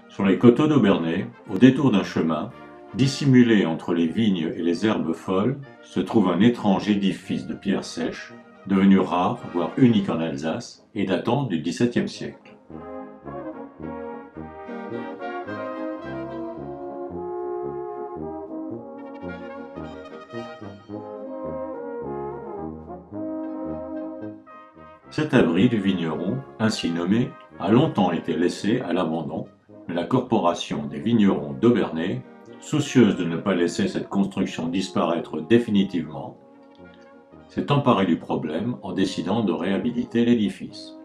Sur les coteaux d'Aubernais, au détour d'un chemin, dissimulé entre les vignes et les herbes folles, se trouve un étrange édifice de pierre sèche, devenu rare, voire unique en Alsace, et datant du XVIIe siècle. Cet abri du vigneron, ainsi nommé, a longtemps été laissé à l'abandon, mais la Corporation des vignerons d'Aubernais, soucieuse de ne pas laisser cette construction disparaître définitivement, s'est emparée du problème en décidant de réhabiliter l'édifice.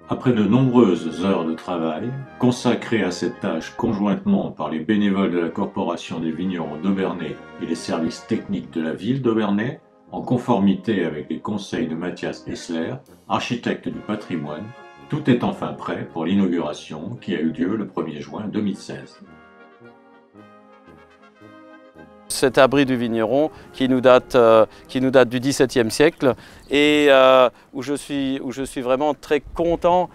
Après de nombreuses heures de travail, consacrées à cette tâche conjointement par les bénévoles de la Corporation des vignerons d'Aubernais et les services techniques de la ville d'Aubernais, en conformité avec les conseils de Matthias Hessler, architecte du patrimoine, tout est enfin prêt pour l'inauguration qui a eu lieu le 1er juin 2016. Cet abri du vigneron qui nous date du XVIIe siècle et où je suis vraiment très content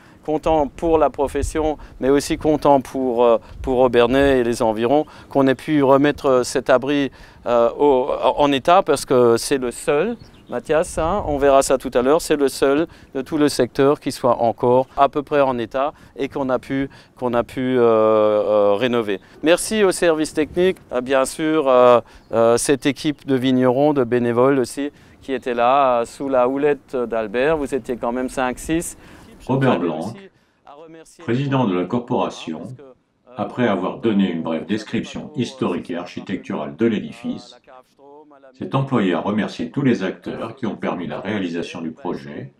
pour la profession, mais aussi content pour Aubernais et les environs, qu'on ait pu remettre cet abri en état, parce que c'est le seul, Matthias, hein, on verra ça tout à l'heure, c'est le seul de tout le secteur qui soit encore à peu près en état et qu'on a pu rénover. Merci aux services techniques, bien sûr, cette équipe de vignerons, de bénévoles aussi, qui étaient là sous la houlette d'Albert. Vous étiez quand même 5-6. Robert Blanc, président de la corporation, après avoir donné une brève description historique et architecturale de l'édifice, s'est employé à remercier tous les acteurs qui ont permis la réalisation du projet,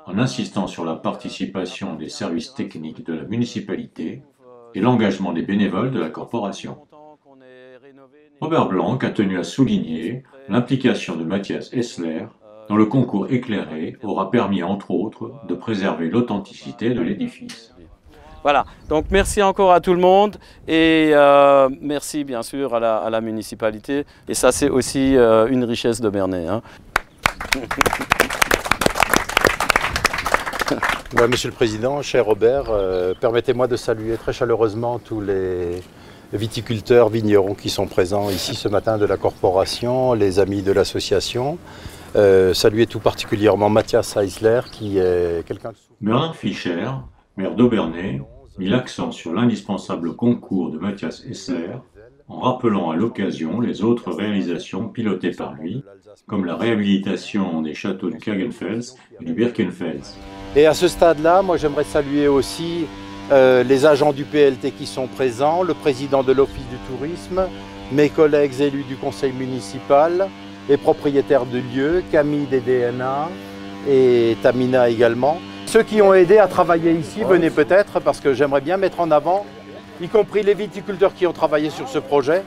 en insistant sur la participation des services techniques de la municipalité et l'engagement des bénévoles de la corporation. Robert Blanc a tenu à souligner l'implication de Matthias Hessler dont le concours éclairé aura permis entre autres de préserver l'authenticité de l'édifice. Voilà, donc merci encore à tout le monde et merci bien sûr à la municipalité. Et ça, c'est aussi une richesse d'Aubernais. Hein. Monsieur le Président, cher Robert, permettez-moi de saluer très chaleureusement tous les viticulteurs, vignerons qui sont présents ici ce matin de la corporation, les amis de l'association. Saluer tout particulièrement Matthias Hessler qui est quelqu'un de... Bernard Fischer, maire d'Aubernais, mit l'accent sur l'indispensable concours de Matthias Hessler en rappelant à l'occasion les autres réalisations pilotées par lui, comme la réhabilitation des châteaux du Kagenfels et du Birkenfels. Et à ce stade-là, moi j'aimerais saluer aussi les agents du PLT qui sont présents, le président de l'Office du tourisme, mes collègues élus du conseil municipal, les propriétaires de lieux, Camille des DNA et Tamina également. Ceux qui ont aidé à travailler ici, venez peut-être, parce que j'aimerais bien mettre en avant, y compris les viticulteurs qui ont travaillé sur ce projet.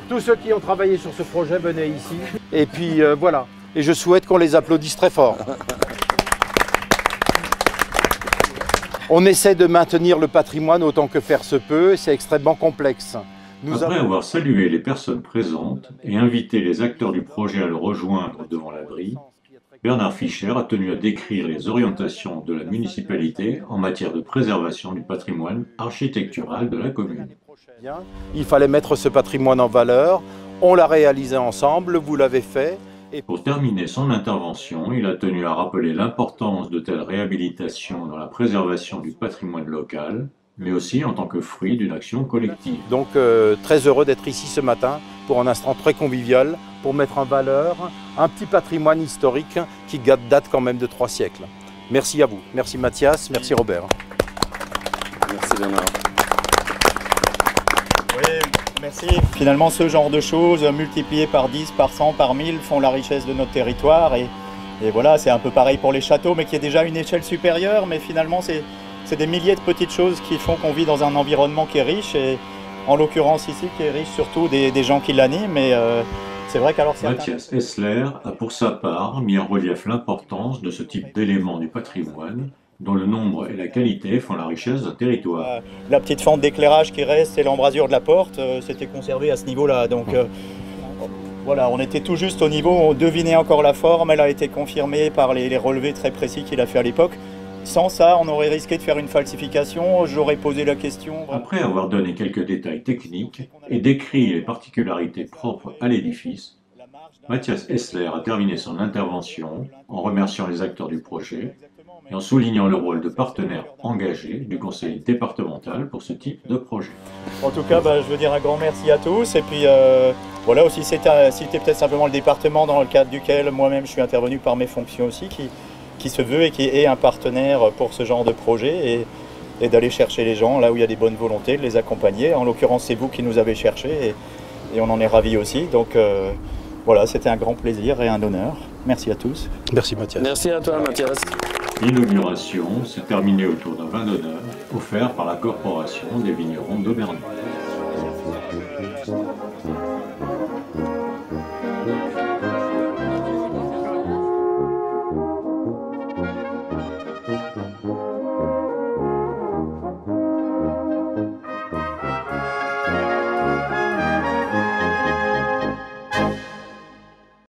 Tous ceux qui ont travaillé sur ce projet, venez ici. Et puis voilà, et je souhaite qu'on les applaudisse très fort. On essaie de maintenir le patrimoine autant que faire se peut, c'est extrêmement complexe. Après avoir salué les personnes présentes et invité les acteurs du projet à le rejoindre devant l'abri, Bernard Fischer a tenu à décrire les orientations de la municipalité en matière de préservation du patrimoine architectural de la commune. Il fallait mettre ce patrimoine en valeur, on l'a réalisé ensemble, vous l'avez fait. Pour terminer son intervention, il a tenu à rappeler l'importance de telles réhabilitations dans la préservation du patrimoine local, mais aussi en tant que fruit d'une action collective. Donc très heureux d'être ici ce matin pour un instant très convivial, pour mettre en valeur un petit patrimoine historique qui date quand même de 3 siècles. Merci à vous, merci Matthias, merci Robert. Merci Bernard. Oui, merci. Finalement, ce genre de choses multipliées par 10, par 100, par 1000 font la richesse de notre territoire. Et voilà, c'est un peu pareil pour les châteaux, mais qui est déjà une échelle supérieure. Mais finalement, c'est des milliers de petites choses qui font qu'on vit dans un environnement qui est riche. Et en l'occurrence ici, qui est riche surtout des gens qui l'animent. Et c'est vrai qu'alors Matthias Hessler a pour sa part mis en relief l'importance de ce type d'éléments du patrimoine, dont le nombre et la qualité font la richesse d'un territoire. La petite fente d'éclairage qui reste et l'embrasure de la porte, c'était conservé à ce niveau-là. Donc voilà, on était tout juste au niveau, on devinait encore la forme, elle a été confirmée par les relevés très précis qu'il a fait à l'époque. sans ça, on aurait risqué de faire une falsification. J'aurais posé la question. Après avoir donné quelques détails techniques et décrit les particularités propres à l'édifice, Mathias Hessler a terminé son intervention en remerciant les acteurs du projet et en soulignant le rôle de partenaire engagé du conseil départemental pour ce type de projet. En tout cas, je veux dire un grand merci à tous. Et puis voilà, aussi c'était peut-être simplement le département dans le cadre duquel moi-même je suis intervenu par mes fonctions aussi, qui se veut et qui est un partenaire pour ce genre de projet et d'aller chercher les gens là où il y a des bonnes volontés, de les accompagner. En l'occurrence, c'est vous qui nous avez cherchés et on en est ravis aussi. Donc voilà, c'était un grand plaisir et un honneur. Merci à tous. Merci Mathias. Merci à toi Mathias. L'inauguration s'est terminée autour d'un vin d'honneur offert par la Corporation des vignerons d'Aubernay.